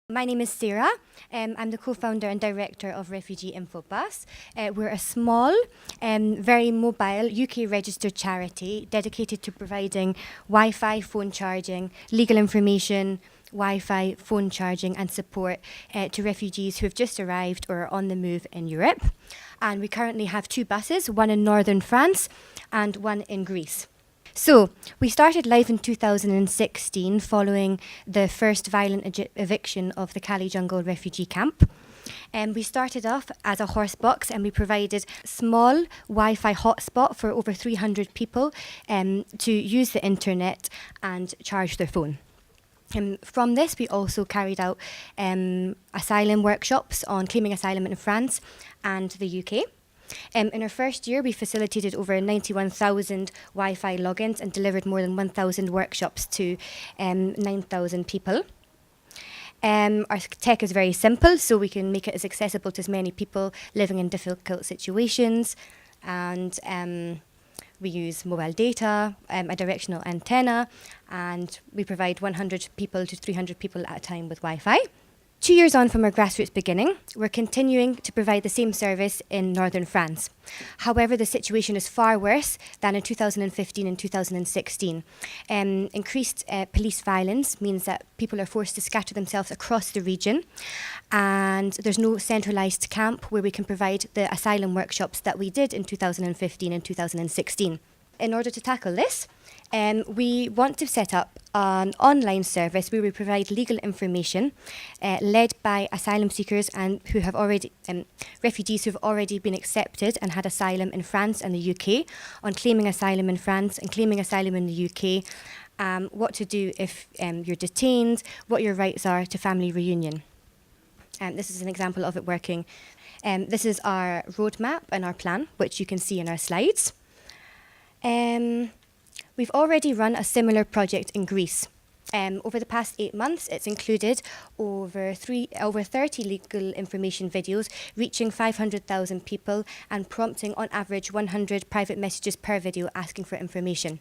My name is Sarah. I'm the co-founder and director of Refugee Infobus. We're a small, very mobile UK-registered charity dedicated to providing Wi-Fi, phone charging, legal information, Wi-Fi, phone charging and support to refugees who have just arrived or are on the move in Europe. And we currently have 2 buses, one in northern France and one in Greece. So, we started live in 2016 following the first violent eviction of the Cali Jungle refugee camp. We started off as a horse box and we provided small Wi-Fi hotspot for over 300 people to use the internet and charge their phone. From this, we also carried out asylum workshops on claiming asylum in France and the UK. In our first year, we facilitated over 91,000 Wi-Fi logins and delivered more than 1,000 workshops to 9,000 people. Our tech is very simple, so we can make it as accessible to as many people living in difficult situations. And we use mobile data, a directional antenna, and we provide 100 people to 300 people at a time with Wi-Fi. 2 years on from our grassroots beginning, we're continuing to provide the same service in northern France. However, the situation is far worse than in 2015 and 2016. Increased police violence means that people are forced to scatter themselves across the region, and there's no centralised camp where we can provide the asylum workshops that we did in 2015 and 2016. In order to tackle this, we want to set up an online service where we provide legal information led by asylum seekers and who have already refugees who have already been accepted and had asylum in France and the UK on claiming asylum in France and claiming asylum in the UK, what to do if you're detained, what your rights are to family reunion. This is an example of it working. This is our roadmap and our plan, which you can see in our slides. We've already run a similar project in Greece. Over the past 8 months, it's included over 30 legal information videos, reaching 500,000 people and prompting on average 100 private messages per video asking for information.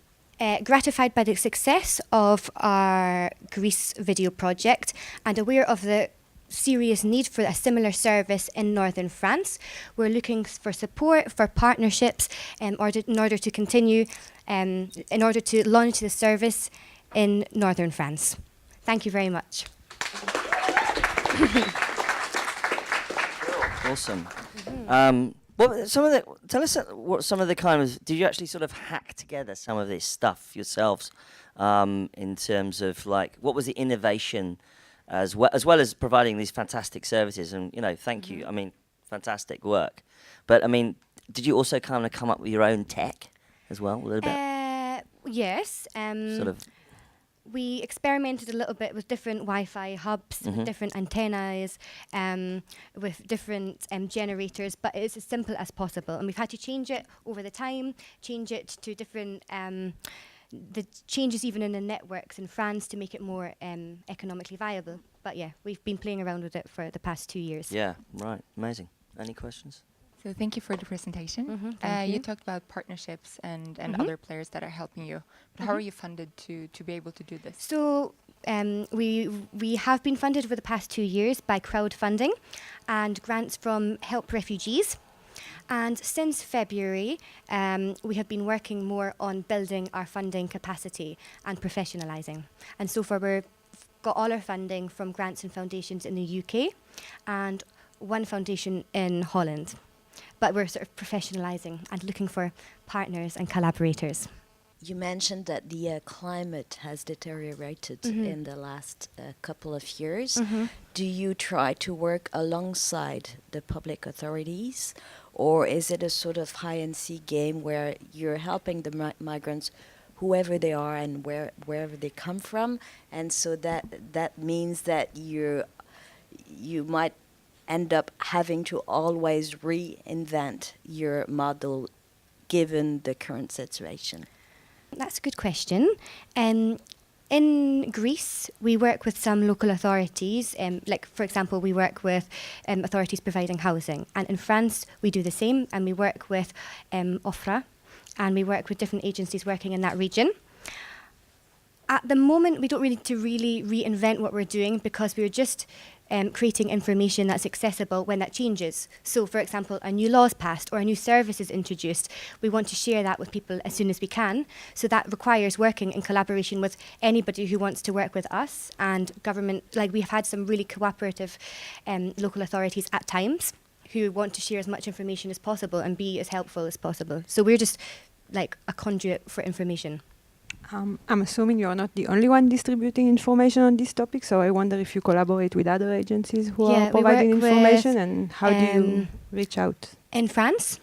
Gratified by the success of our Greece video project and aware of the serious need for a similar service in northern France, we're looking for support, for partnerships in order to continue, in order to launch the service in northern France. Thank you very much. Awesome. Tell us what some of the kind of, did you actually sort of hack together some of this stuff yourselves in terms of like, what was the innovation as well as providing these fantastic services? And, you know, thank you. I mean, fantastic work. But, I mean, did you also kind of come up with your own tech as well, a little bit? Yes. Sort of. We experimented a little bit with different Wi-Fi hubs, with different antennas, with different generators, but it's as simple as possible. And we've had to change it over the time, change it to different the changes even in the networks in France to make it more economically viable. But yeah, we've been playing around with it for the past 2 years. Yeah, right. Amazing. Any questions? So thank you for the presentation. You talked about partnerships and other players that are helping you. But how are you funded to be able to do this? So we have been funded over the past 2 years by crowdfunding and grants from Help Refugees. And since February, we have been working more on building our funding capacity and professionalising. And so far, we've got all our funding from grants and foundations in the UK and one foundation in Holland. But we're sort of professionalising and looking for partners and collaborators. You mentioned that the climate has deteriorated in the last couple of years. Do you try to work alongside the public authorities, or is it a sort of hide-and-seek game where you're helping the migrants, whoever they are and wherever they come from, and so that means that you might end up having to always reinvent your model given the current situation? That's a good question. In Greece, we work with some local authorities, like, for example, we work with authorities providing housing. And in France, we do the same, and we work with OFRA, and we work with different agencies working in that region. At the moment, we don't really need to really reinvent what we're doing because we're just creating information that's accessible when that changes. So, for example, a new law is passed or a new service is introduced. We want to share that with people as soon as we can. So that requires working in collaboration with anybody who wants to work with us and government. Like, we've had some really cooperative local authorities at times who want to share as much information as possible and be as helpful as possible. So we're just like a conduit for information. I'm assuming you're not the only one distributing information on this topic, so I wonder if you collaborate with other agencies who are providing information, and how do you reach out? In France,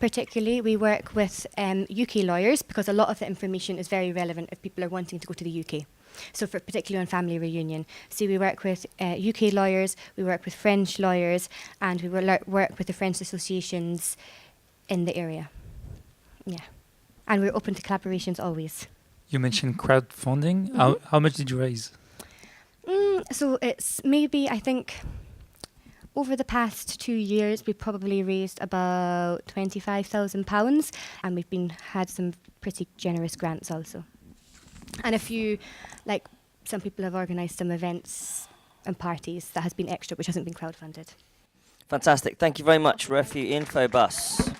particularly, we work with UK lawyers because a lot of the information is very relevant if people are wanting to go to the UK. So particularly on family reunion. So we work with UK lawyers, we work with French lawyers, and we work with the French associations in the area. Yeah. And we're open to collaborations always. You mentioned crowdfunding. How much did you raise? So it's maybe, I think, over the past 2 years, we probably raised about £25,000, and we've had some pretty generous grants also. And a few, like, some people have organised some events and parties that has been extra, which hasn't been crowdfunded. Fantastic. Thank you very much, Refugee Infobus.